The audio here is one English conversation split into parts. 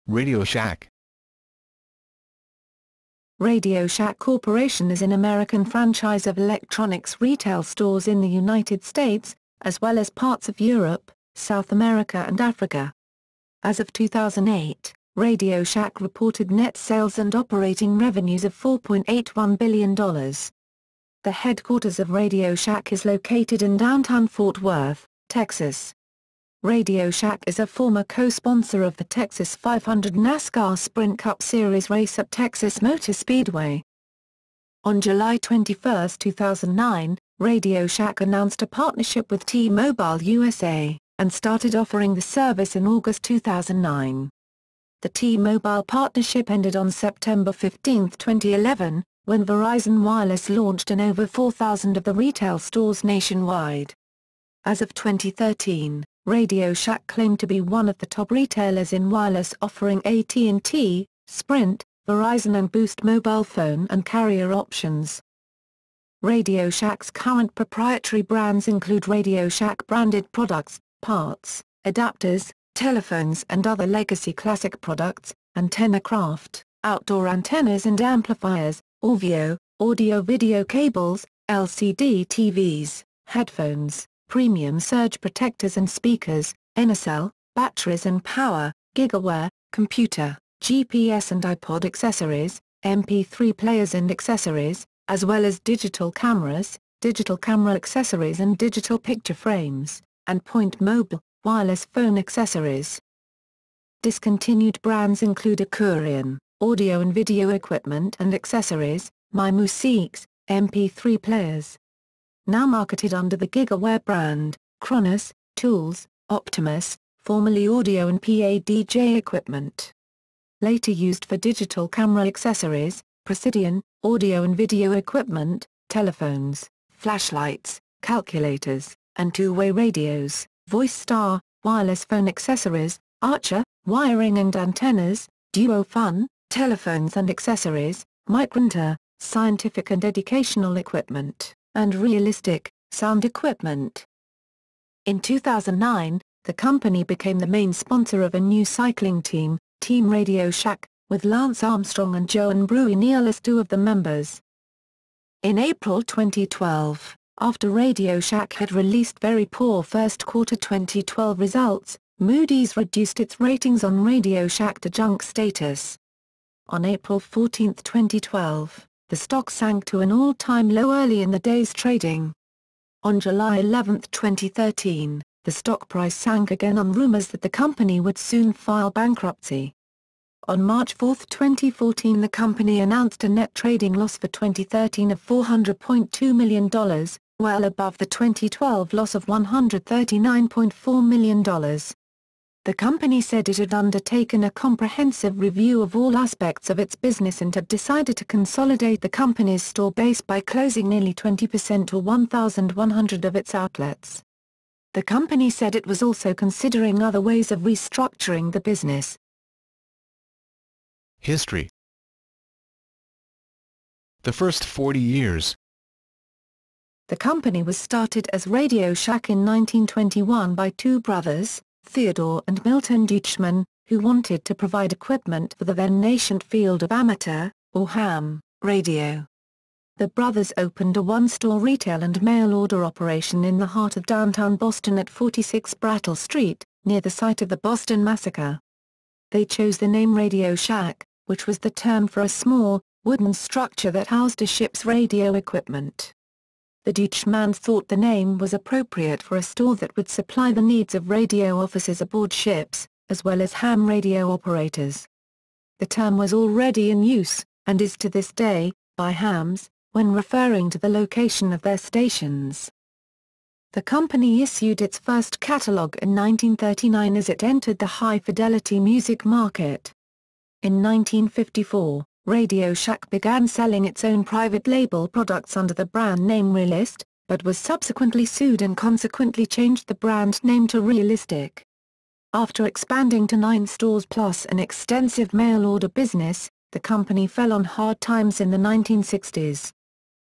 RadioShack. RadioShack Corporation is an American franchise of electronics retail stores in the United States, as well as parts of Europe, South America and Africa. As of 2008, RadioShack reported net sales and operating revenues of $4.81 billion. The headquarters of RadioShack is located in downtown Fort Worth, Texas. RadioShack is a former co-sponsor of the Texas 500 NASCAR Sprint Cup Series race at Texas Motor Speedway. On July 21, 2009, RadioShack announced a partnership with T-Mobile USA, and started offering the service in August 2009. The T-Mobile partnership ended on September 15, 2011, when Verizon Wireless launched in over 4,000 of the retail stores nationwide. As of 2013, RadioShack claimed to be one of the top retailers in wireless, offering AT&T, Sprint, Verizon and Boost mobile phone and carrier options. RadioShack's current proprietary brands include RadioShack branded products, parts, adapters, telephones and other legacy classic products, AntennaCraft, outdoor antennas and amplifiers, Orvio, audio-video cables, LCD TVs, headphones, premium surge protectors and speakers, Enercell, batteries and power, Gigaware, computer, GPS and iPod accessories, MP3 players and accessories, as well as digital cameras, digital camera accessories and digital picture frames, and Point Mobile, wireless phone accessories. Discontinued brands include Acurian, audio and video equipment and accessories, MyMusiques, MP3 players. Now marketed under the Gigaware brand, Kronos, tools, Optimus, formerly audio and PA/DJ equipment. Later used for digital camera accessories, Precision, audio and video equipment, telephones, flashlights, calculators, and two-way radios, VoiceStar, wireless phone accessories, Archer, wiring and antennas, Duofun, telephones and accessories, Micronter, scientific and educational equipment, and Realistic, sound equipment. In 2009, the company became the main sponsor of a new cycling team, Team RadioShack, with Lance Armstrong and Joan Bruyneel as two of the members. In April 2012, after RadioShack had released very poor first quarter 2012 results, Moody's reduced its ratings on RadioShack to junk status. On April 14, 2012, the stock sank to an all-time low early in the day's trading. On July 11, 2013, the stock price sank again on rumors that the company would soon file bankruptcy. On March 4, 2014, the company announced a net trading loss for 2013 of $400.2 million, well above the 2012 loss of $139.4 million. The company said it had undertaken a comprehensive review of all aspects of its business and had decided to consolidate the company's store base by closing nearly 20% or 1,100 of its outlets. The company said it was also considering other ways of restructuring the business. History. The first 40 years. The company was started as RadioShack in 1921 by two brothers, Theodore and Milton Deutschman, who wanted to provide equipment for the then nascent field of amateur, or ham, radio. The brothers opened a one-store retail and mail-order operation in the heart of downtown Boston at 46 Brattle Street, near the site of the Boston Massacre. They chose the name RadioShack, which was the term for a small, wooden structure that housed a ship's radio equipment. The Deutschmans thought the name was appropriate for a store that would supply the needs of radio officers aboard ships, as well as ham radio operators. The term was already in use, and is to this day, by hams, when referring to the location of their stations. The company issued its first catalog in 1939 as it entered the high-fidelity music market. In 1954, RadioShack began selling its own private label products under the brand name Realist, but was subsequently sued and consequently changed the brand name to Realistic. After expanding to 9 stores plus an extensive mail-order business, the company fell on hard times in the 1960s.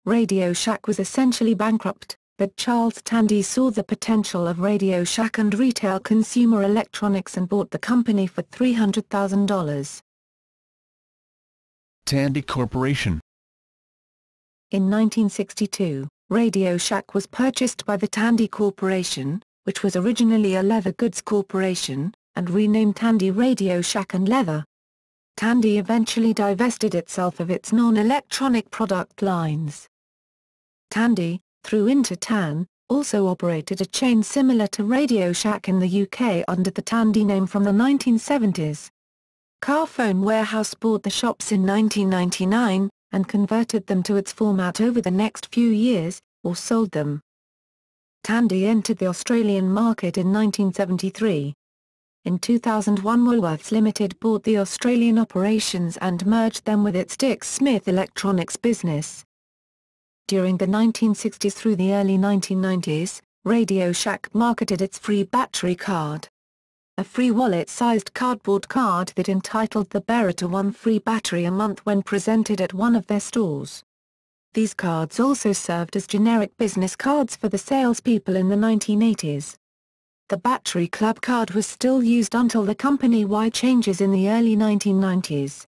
RadioShack was essentially bankrupt, but Charles Tandy saw the potential of RadioShack and retail consumer electronics and bought the company for $300,000. Tandy Corporation. In 1962, RadioShack was purchased by the Tandy Corporation, which was originally a leather goods corporation, and renamed Tandy RadioShack and Leather. Tandy eventually divested itself of its non-electronic product lines. Tandy, through Intertan, also operated a chain similar to RadioShack in the UK under the Tandy name from the 1970s. Carphone Warehouse bought the shops in 1999, and converted them to its format over the next few years, or sold them. Tandy entered the Australian market in 1973. In 2001 Woolworths Limited bought the Australian operations and merged them with its Dick Smith Electronics business. During the 1960s through the early 1990s, RadioShack marketed its free battery card. A free wallet-sized cardboard card that entitled the bearer to one free battery a month when presented at one of their stores. These cards also served as generic business cards for the salespeople in the 1980s. The Battery Club card was still used until the company-wide changes in the early 1990s.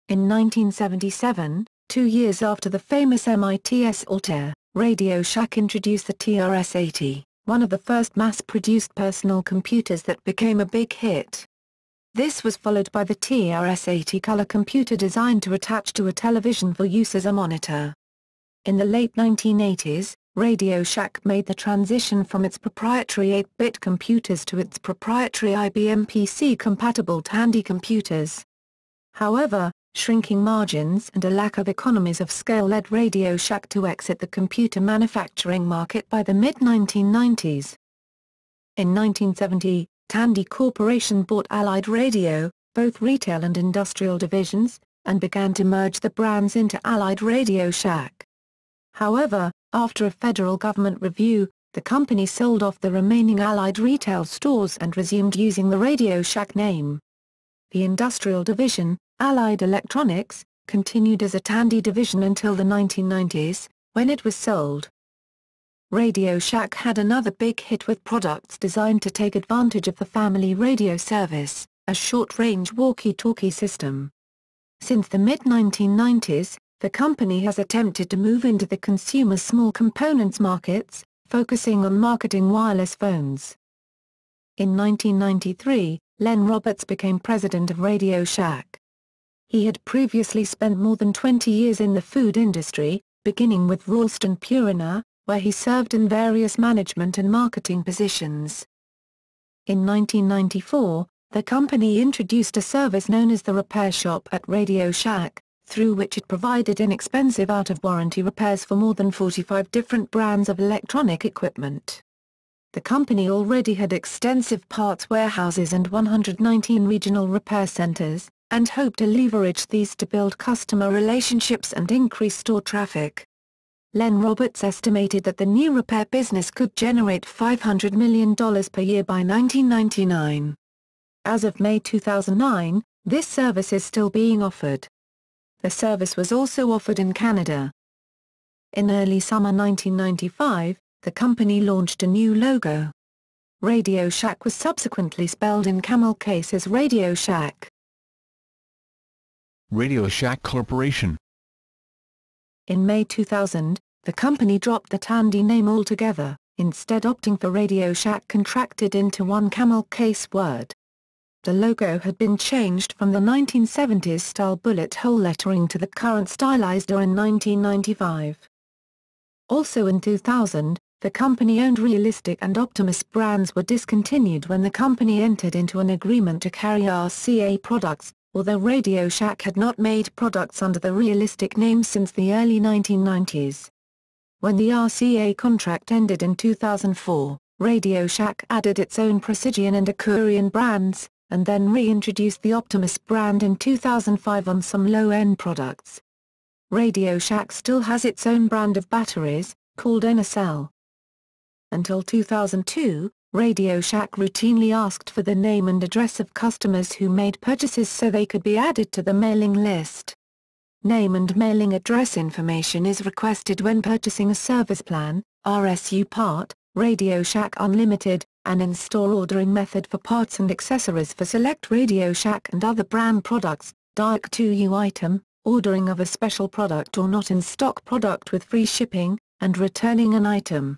In 1977, 2 years after the famous MITS Altair, RadioShack introduced the TRS-80. One of the first mass-produced personal computers that became a big hit. This was followed by the TRS-80 color computer designed to attach to a television for use as a monitor. In the late 1980s, RadioShack made the transition from its proprietary 8-bit computers to its proprietary IBM PC-compatible Tandy computers. However, shrinking margins and a lack of economies of scale led RadioShack to exit the computer manufacturing market by the mid-1990s. In 1970, Tandy Corporation bought Allied Radio, both retail and industrial divisions, and began to merge the brands into Allied RadioShack. However, after a federal government review, the company sold off the remaining Allied retail stores and resumed using the RadioShack name. The industrial division, Allied Electronics, continued as a Tandy division until the 1990s, when it was sold. RadioShack had another big hit with products designed to take advantage of the family radio service, a short-range walkie-talkie system. Since the mid-1990s, the company has attempted to move into the consumer small components markets, focusing on marketing wireless phones. In 1993, Len Roberts became president of RadioShack. He had previously spent more than 20 years in the food industry, beginning with Ralston Purina, where he served in various management and marketing positions. In 1994, the company introduced a service known as the Repair Shop at RadioShack, through which it provided inexpensive out-of-warranty repairs for more than 45 different brands of electronic equipment. The company already had extensive parts warehouses and 119 regional repair centers, and hoped to leverage these to build customer relationships and increase store traffic. Len Roberts estimated that the new repair business could generate $500 million per year by 1999. As of May 2009, this service is still being offered. The service was also offered in Canada. In early summer 1995, the company launched a new logo. RadioShack was subsequently spelled in camel case as RadioShack. RadioShack Corporation. In May 2000, the company dropped the Tandy name altogether, instead opting for RadioShack contracted into one camel case word. The logo had been changed from the 1970s style bullet hole lettering to the current stylized O in 1995. Also in 2000, the company-owned Realistic and Optimus brands were discontinued when the company entered into an agreement to carry RCA products, although RadioShack had not made products under the Realistic name since the early 1990s. When the RCA contract ended in 2004, RadioShack added its own Precision and Accurian brands, and then reintroduced the Optimus brand in 2005 on some low-end products. RadioShack still has its own brand of batteries, called NSL. Until 2002, RadioShack routinely asked for the name and address of customers who made purchases so they could be added to the mailing list. Name and mailing address information is requested when purchasing a service plan, RSU part, RadioShack Unlimited, an in-store ordering method for parts and accessories for select RadioShack and other brand products. Direct to you item, ordering of a special product or not in stock product with free shipping, and returning an item.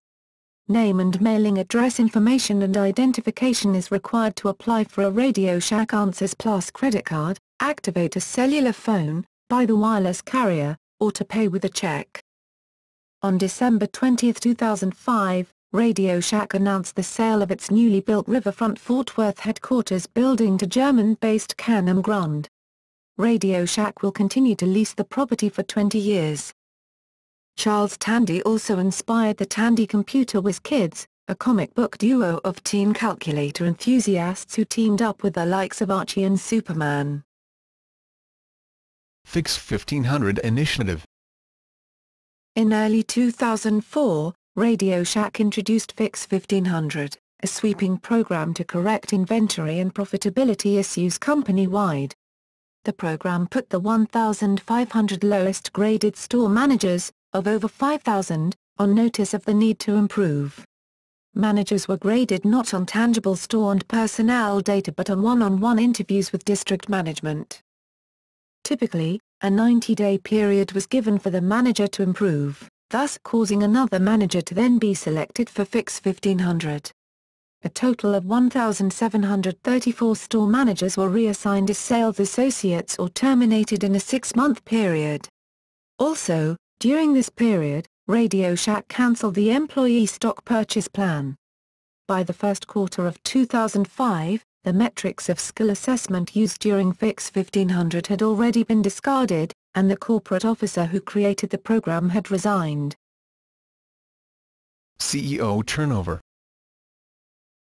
Name and mailing address information and identification is required to apply for a RadioShack Answers Plus credit card, activate a cellular phone, buy the wireless carrier, or to pay with a check. On December 20, 2005, RadioShack announced the sale of its newly built Riverfront Fort Worth headquarters building to German-based Canam Grund. RadioShack will continue to lease the property for 20 years. Charles Tandy also inspired the Tandy Computer Whiz Kids, a comic book duo of teen calculator enthusiasts who teamed up with the likes of Archie and Superman. Fix 1500 Initiative. In early 2004, RadioShack introduced Fix 1500, a sweeping program to correct inventory and profitability issues company-wide. The program put the 1,500 lowest graded store managers, of over 5,000, on notice of the need to improve. Managers were graded not on tangible store and personnel data but on one-on-one interviews with district management. Typically, a 90-day period was given for the manager to improve, thus causing another manager to then be selected for Fix 1500. A total of 1,734 store managers were reassigned as sales associates or terminated in a 6-month period. Also, during this period, RadioShack cancelled the employee stock purchase plan. By the first quarter of 2005, the metrics of skill assessment used during Fix 1500 had already been discarded, and the corporate officer who created the program had resigned. CEO turnover.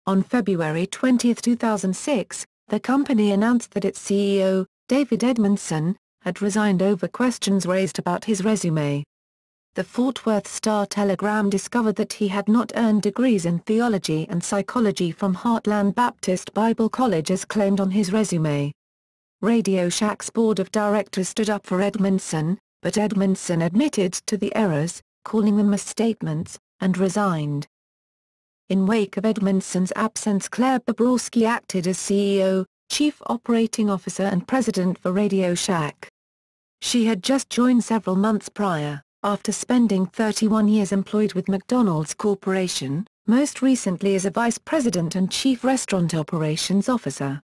On February 20, 2006, the company announced that its CEO, David Edmondson, had resigned over questions raised about his resume. The Fort Worth Star-Telegram discovered that he had not earned degrees in theology and psychology from Heartland Baptist Bible College as claimed on his resume. RadioShack's board of directors stood up for Edmondson, but Edmondson admitted to the errors, calling them misstatements, and resigned. In wake of Edmondson's absence, Claire Bobrovsky acted as CEO, Chief Operating Officer and President for RadioShack. She had just joined several months prior, after spending 31 years employed with McDonald's Corporation, most recently as a Vice President and Chief Restaurant Operations Officer.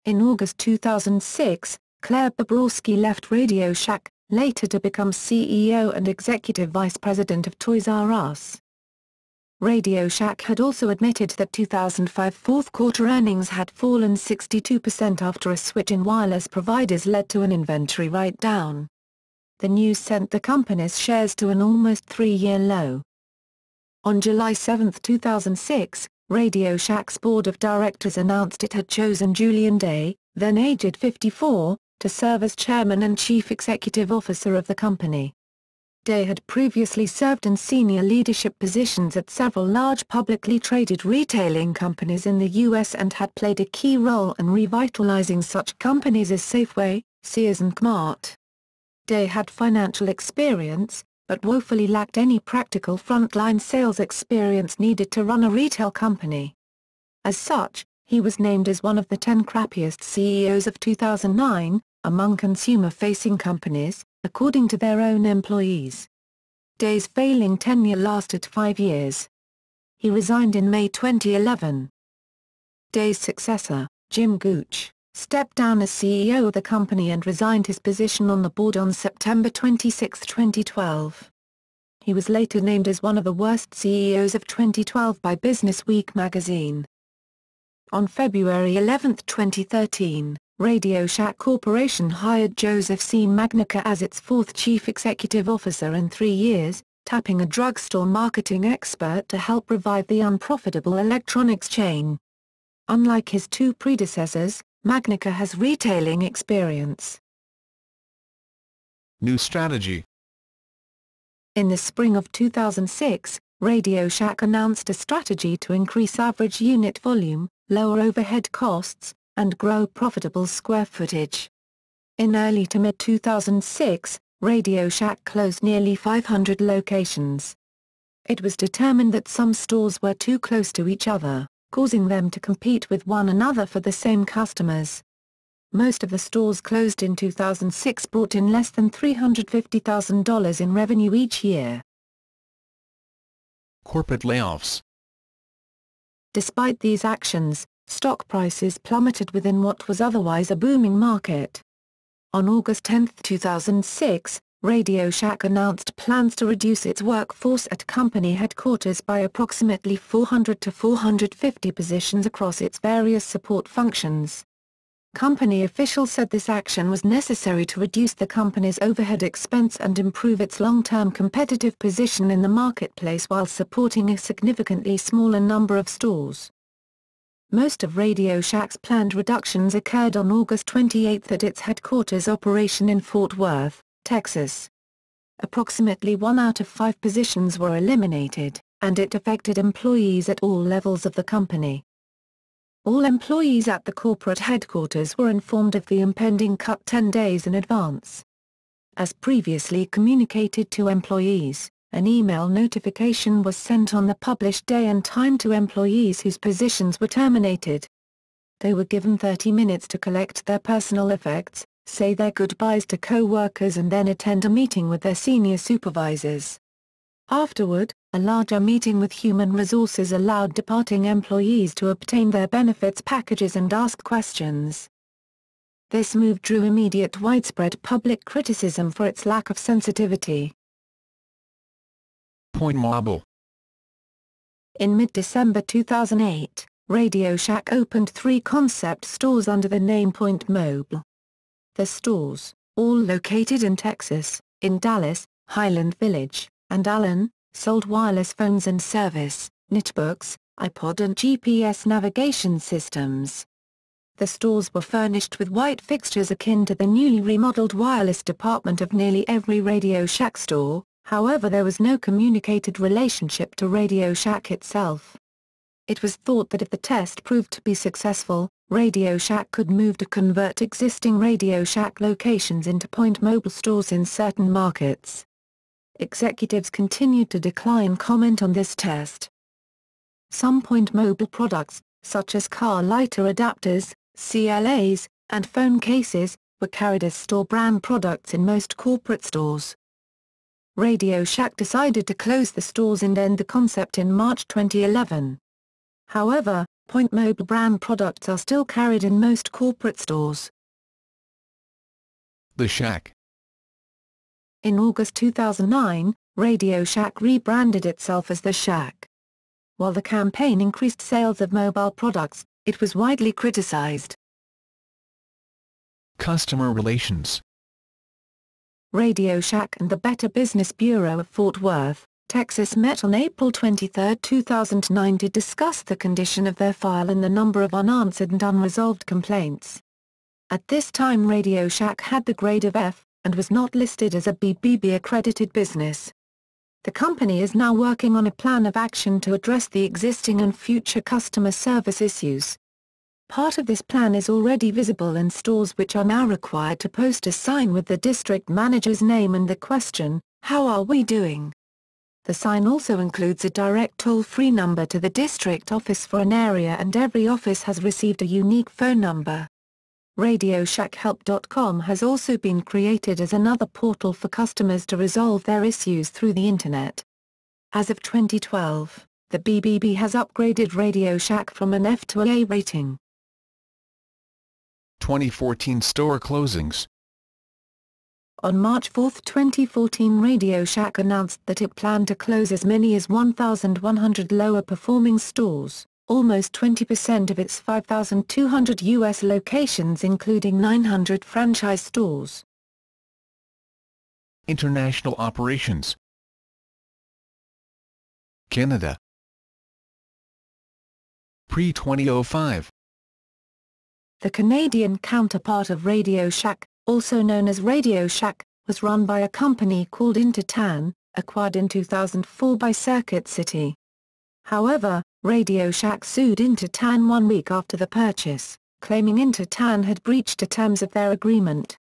In August 2006, Claire Bobrovsky left RadioShack, later to become CEO and Executive Vice President of Toys R Us. RadioShack had also admitted that 2005 fourth-quarter earnings had fallen 62% after a switch in wireless providers led to an inventory write-down. The news sent the company's shares to an almost 3-year low. On July 7, 2006, RadioShack's board of directors announced it had chosen Julian Day, then aged 54, to serve as chairman and chief executive officer of the company. Day had previously served in senior leadership positions at several large publicly traded retailing companies in the U.S. and had played a key role in revitalizing such companies as Safeway, Sears and Kmart. Day had financial experience, but woefully lacked any practical frontline sales experience needed to run a retail company. As such, he was named as one of the 10 crappiest CEOs of 2009, among consumer-facing companies, according to their own employees. Day's failing tenure lasted 5 years. He resigned in May 2011. Day's successor, Jim Gooch, stepped down as CEO of the company and resigned his position on the board on September 26, 2012. He was later named as one of the worst CEOs of 2012 by Businessweek magazine. On February 11, 2013, RadioShack Corporation hired Joseph C. Magnica as its fourth chief executive officer in 3 years, tapping a drugstore marketing expert to help revive the unprofitable electronics chain. Unlike his two predecessors, Magnica has retailing experience. New strategy. In the spring of 2006, RadioShack announced a strategy to increase average unit volume, lower overhead costs, and grow profitable square footage. In early to mid-2006, RadioShack closed nearly 500 locations. It was determined that some stores were too close to each other, causing them to compete with one another for the same customers. Most of the stores closed in 2006 brought in less than $350,000 in revenue each year. Corporate layoffs. Despite these actions, stock prices plummeted within what was otherwise a booming market. On August 10, 2006, RadioShack announced plans to reduce its workforce at company headquarters by approximately 400 to 450 positions across its various support functions. Company officials said this action was necessary to reduce the company's overhead expense and improve its long-term competitive position in the marketplace while supporting a significantly smaller number of stores. Most of RadioShack's planned reductions occurred on August 28 at its headquarters operation in Fort Worth, Texas. Approximately 1 out of 5 positions were eliminated, and it affected employees at all levels of the company. All employees at the corporate headquarters were informed of the impending cut 10 days in advance. As previously communicated to employees, an email notification was sent on the published day and time to employees whose positions were terminated. They were given 30 minutes to collect their personal effects, say their goodbyes to co-workers and then attend a meeting with their senior supervisors. Afterward, a larger meeting with Human Resources allowed departing employees to obtain their benefits packages and ask questions. This move drew immediate widespread public criticism for its lack of sensitivity. Point Mobile. In mid-December 2008, RadioShack opened 3 concept stores under the name Point Mobile. The stores, all located in Texas, in Dallas, Highland Village, and Allen, sold wireless phones and service, netbooks, iPod and GPS navigation systems. The stores were furnished with white fixtures akin to the newly remodeled wireless department of nearly every RadioShack store. However, there was no communicated relationship to RadioShack itself. It was thought that if the test proved to be successful, RadioShack could move to convert existing RadioShack locations into Point Mobile stores in certain markets. Executives continued to decline comment on this test. Some Point Mobile products, such as car lighter adapters, CLAs, and phone cases, were carried as store brand products in most corporate stores. RadioShack decided to close the stores and end the concept in March 2011. However, Point Mobile brand products are still carried in most corporate stores. The Shack. In August 2009, RadioShack rebranded itself as The Shack. While the campaign increased sales of mobile products, it was widely criticized. Customer relations. RadioShack and the Better Business Bureau of Fort Worth, Texas met on April 23, 2009 to discuss the condition of their file and the number of unanswered and unresolved complaints. At this time RadioShack had the grade of F, and was not listed as a BBB-accredited business. The company is now working on a plan of action to address the existing and future customer service issues. Part of this plan is already visible in stores which are now required to post a sign with the district manager's name and the question, "How are we doing?" The sign also includes a direct toll-free number to the district office for an area, and every office has received a unique phone number. RadioShackHelp.com has also been created as another portal for customers to resolve their issues through the Internet. As of 2012, the BBB has upgraded RadioShack from an F to an A rating. 2014 store closings. On March 4, 2014, RadioShack announced that it planned to close as many as 1,100 lower-performing stores, almost 20% of its 5,200 U.S. locations, including 900 franchise stores. International operations. Canada. Pre-2005. The Canadian counterpart of RadioShack, also known as RadioShack, was run by a company called Intertan, acquired in 2004 by Circuit City. However, RadioShack sued Intertan 1 week after the purchase, claiming Intertan had breached the terms of their agreement.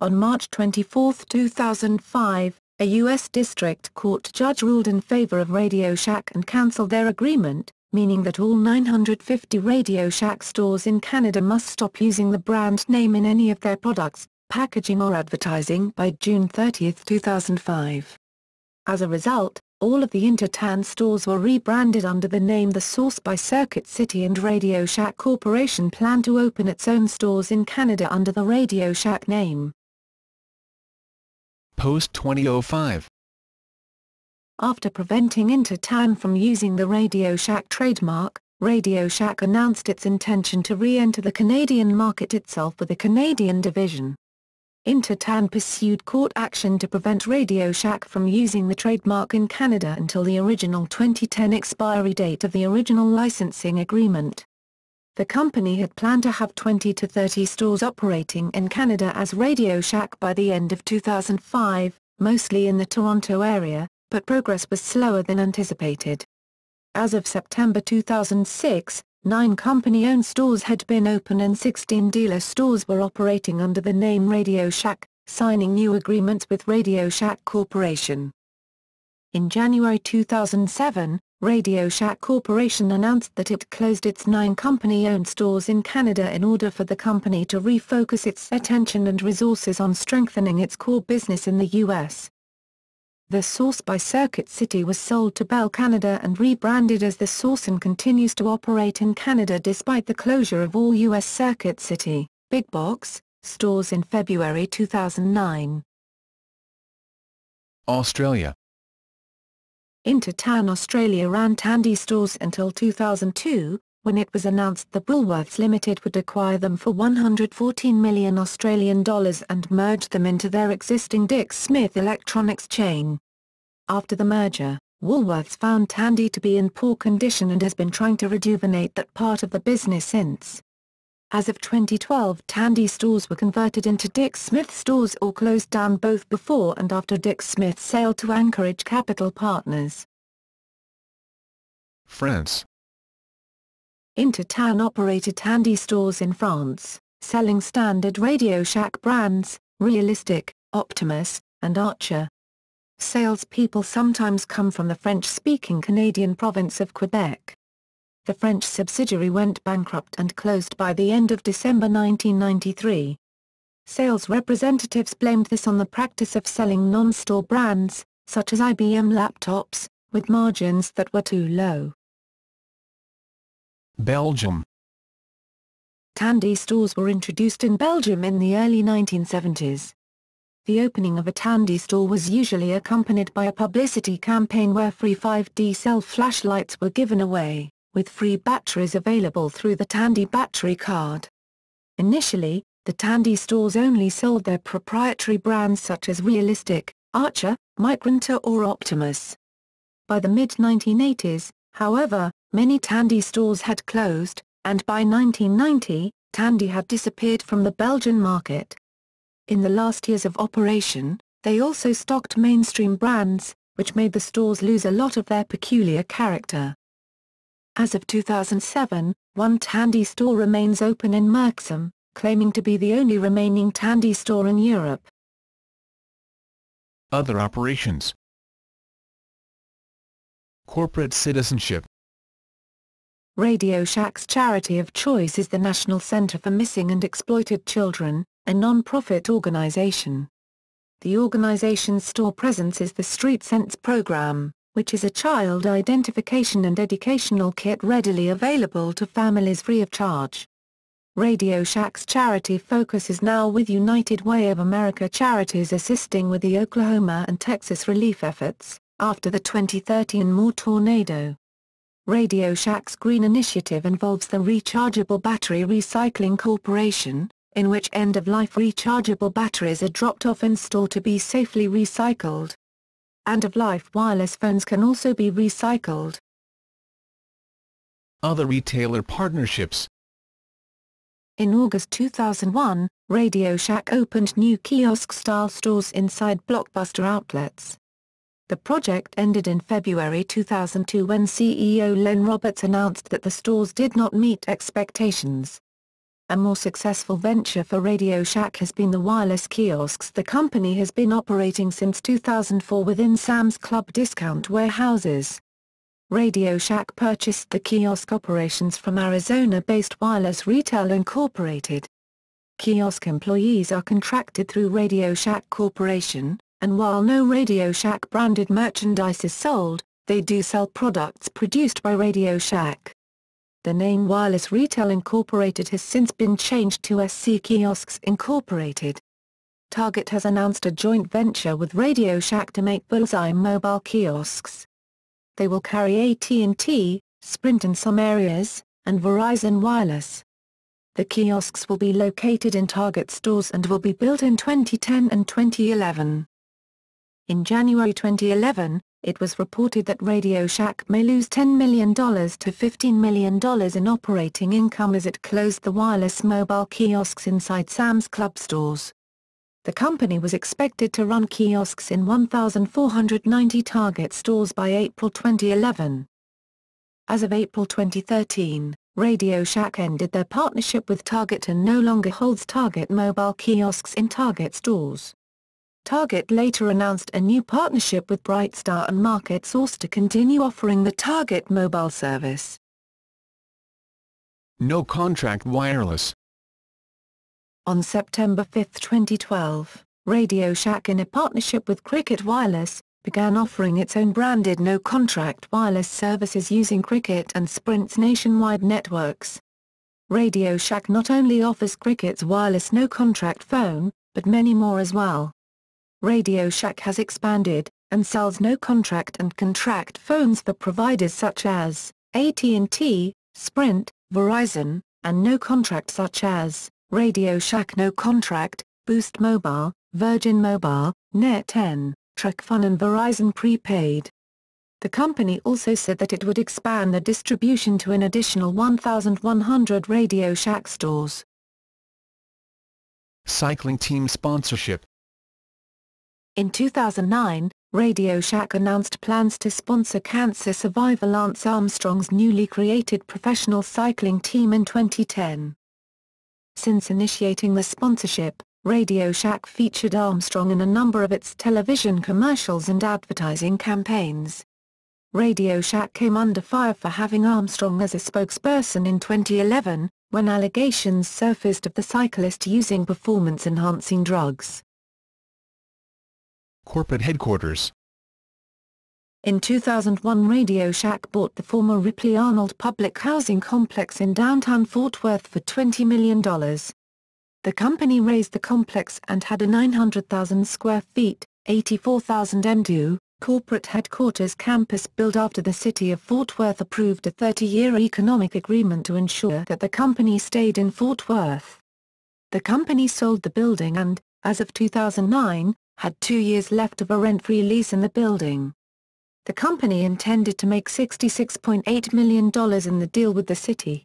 On March 24, 2005, A U.S. District Court judge ruled in favor of RadioShack and cancelled their agreement, meaning that all 950 RadioShack stores in Canada must stop using the brand name in any of their products, packaging or advertising by June 30, 2005. As a result, all of the Intertan stores were rebranded under the name The Source by Circuit City, and RadioShack Corporation planned to open its own stores in Canada under the RadioShack name. Post-2005. After preventing Intertan from using the RadioShack trademark, RadioShack announced its intention to re-enter the Canadian market itself with a Canadian division. Intertan pursued court action to prevent RadioShack from using the trademark in Canada until the original 2010 expiry date of the original licensing agreement. The company had planned to have 20 to 30 stores operating in Canada as RadioShack by the end of 2005, mostly in the Toronto area, but progress was slower than anticipated. As of September 2006, 9 company-owned stores had been open and 16 dealer stores were operating under the name RadioShack, signing new agreements with RadioShack Corporation. In January 2007, RadioShack Corporation announced that it closed its 9 company-owned stores in Canada in order for the company to refocus its attention and resources on strengthening its core business in the U.S. The Source by Circuit City was sold to Bell Canada and rebranded as The Source and continues to operate in Canada despite the closure of all U.S. Circuit City, big box, stores in February 2009. Australia. Intertan Australia ran Tandy stores until 2002, when it was announced that Woolworths Limited would acquire them for $114 million Australian and merge them into their existing Dick Smith Electronics chain. After the merger, Woolworths found Tandy to be in poor condition and has been trying to rejuvenate that part of the business since. As of 2012, Tandy stores were converted into Dick Smith stores or closed down both before and after Dick Smith's sale to Anchorage Capital Partners. France. Intertan operated Tandy stores in France, selling standard RadioShack brands, Realistic, Optimus, and Archer. Salespeople sometimes come from the French-speaking Canadian province of Quebec. The French subsidiary went bankrupt and closed by the end of December 1993. Sales representatives blamed this on the practice of selling non-store brands, such as IBM laptops, with margins that were too low. Belgium. Tandy stores were introduced in Belgium in the early 1970s. The opening of a Tandy store was usually accompanied by a publicity campaign where free 5D cell flashlights were given away, with free batteries available through the Tandy battery card. Initially, the Tandy stores only sold their proprietary brands such as Realistic, Archer, Micronter or Optimus. By the mid-1980s, however, many Tandy stores had closed, and by 1990, Tandy had disappeared from the Belgian market. In the last years of operation, they also stocked mainstream brands, which made the stores lose a lot of their peculiar character. As of 2007, one Tandy store remains open in Merksem, claiming to be the only remaining Tandy store in Europe. Other operations. Corporate citizenship. RadioShack's charity of choice is the National Center for Missing and Exploited Children, a non-profit organization. The organization's store presence is the Street Sense program, which is a child identification and educational kit readily available to families free of charge. RadioShack's charity focus is now with United Way of America Charities assisting with the Oklahoma and Texas relief efforts, after the 2013 Moore tornado. RadioShack's Green Initiative involves the Rechargeable Battery Recycling Corporation, in which end-of-life rechargeable batteries are dropped off and stored to be safely recycled. End-of-life wireless phones can also be recycled. Other retailer partnerships. In August 2001, RadioShack opened new kiosk-style stores inside Blockbuster outlets. The project ended in February 2002 when CEO Len Roberts announced that the stores did not meet expectations. A more successful venture for RadioShack has been the wireless kiosks the company has been operating since 2004 within Sam's Club discount warehouses. RadioShack purchased the kiosk operations from Arizona-based Wireless Retail Incorporated. Kiosk employees are contracted through RadioShack Corporation, and while no RadioShack branded merchandise is sold, they do sell products produced by RadioShack. The name Wireless Retail Incorporated has since been changed to SC Kiosks Incorporated. Target has announced a joint venture with RadioShack to make Bullseye mobile kiosks. They will carry AT&T, Sprint in some areas, and Verizon Wireless. The kiosks will be located in Target stores and will be built in 2010 and 2011. In January 2011, it was reported that RadioShack may lose $10 million to $15 million in operating income as it closed the wireless mobile kiosks inside Sam's Club stores. The company was expected to run kiosks in 1,490 Target stores by April 2011. As of April 2013, RadioShack ended their partnership with Target and no longer holds Target mobile kiosks in Target stores. Target later announced a new partnership with Brightstar and MarketSource to continue offering the Target mobile service. NoContract Wireless. On September 5, 2012, RadioShack in a partnership with Cricket Wireless, began offering its own branded NoContract Wireless services using Cricket and Sprint's nationwide networks. RadioShack not only offers Cricket's wireless no-contract phone, but many more as well. RadioShack has expanded, and sells no-contract and contract phones for providers such as AT&T, Sprint, Verizon, and no-contract such as RadioShack No-Contract, Boost Mobile, Virgin Mobile, Net10, TracFone and Verizon Prepaid. The company also said that it would expand the distribution to an additional 1,100 RadioShack stores. Cycling team sponsorship. In 2009, RadioShack announced plans to sponsor cancer survivor Lance Armstrong's newly created professional cycling team in 2010. Since initiating the sponsorship, RadioShack featured Armstrong in a number of its television commercials and advertising campaigns. RadioShack came under fire for having Armstrong as a spokesperson in 2011, when allegations surfaced of the cyclist using performance-enhancing drugs. Corporate headquarters. In 2001, RadioShack bought the former Ripley Arnold public housing complex in downtown Fort Worth for $20 million. The company raised the complex and had a 900,000 square feet, 84,000 m2, corporate headquarters campus built after the city of Fort Worth approved a 30-year economic agreement to ensure that the company stayed in Fort Worth. The company sold the building and, as of 2009, had 2 years left of a rent-free lease in the building. The company intended to make $66.8 million in the deal with the city.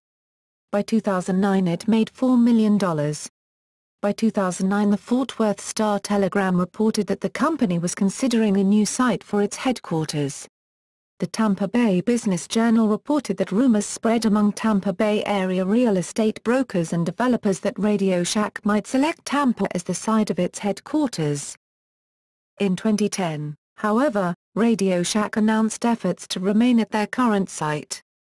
By 2009 it made $4 million. By 2009 the Fort Worth Star-Telegram reported that the company was considering a new site for its headquarters. The Tampa Bay Business Journal reported that rumors spread among Tampa Bay area real estate brokers and developers that RadioShack might select Tampa as the site of its headquarters. In 2010, however, RadioShack announced efforts to remain at their current site.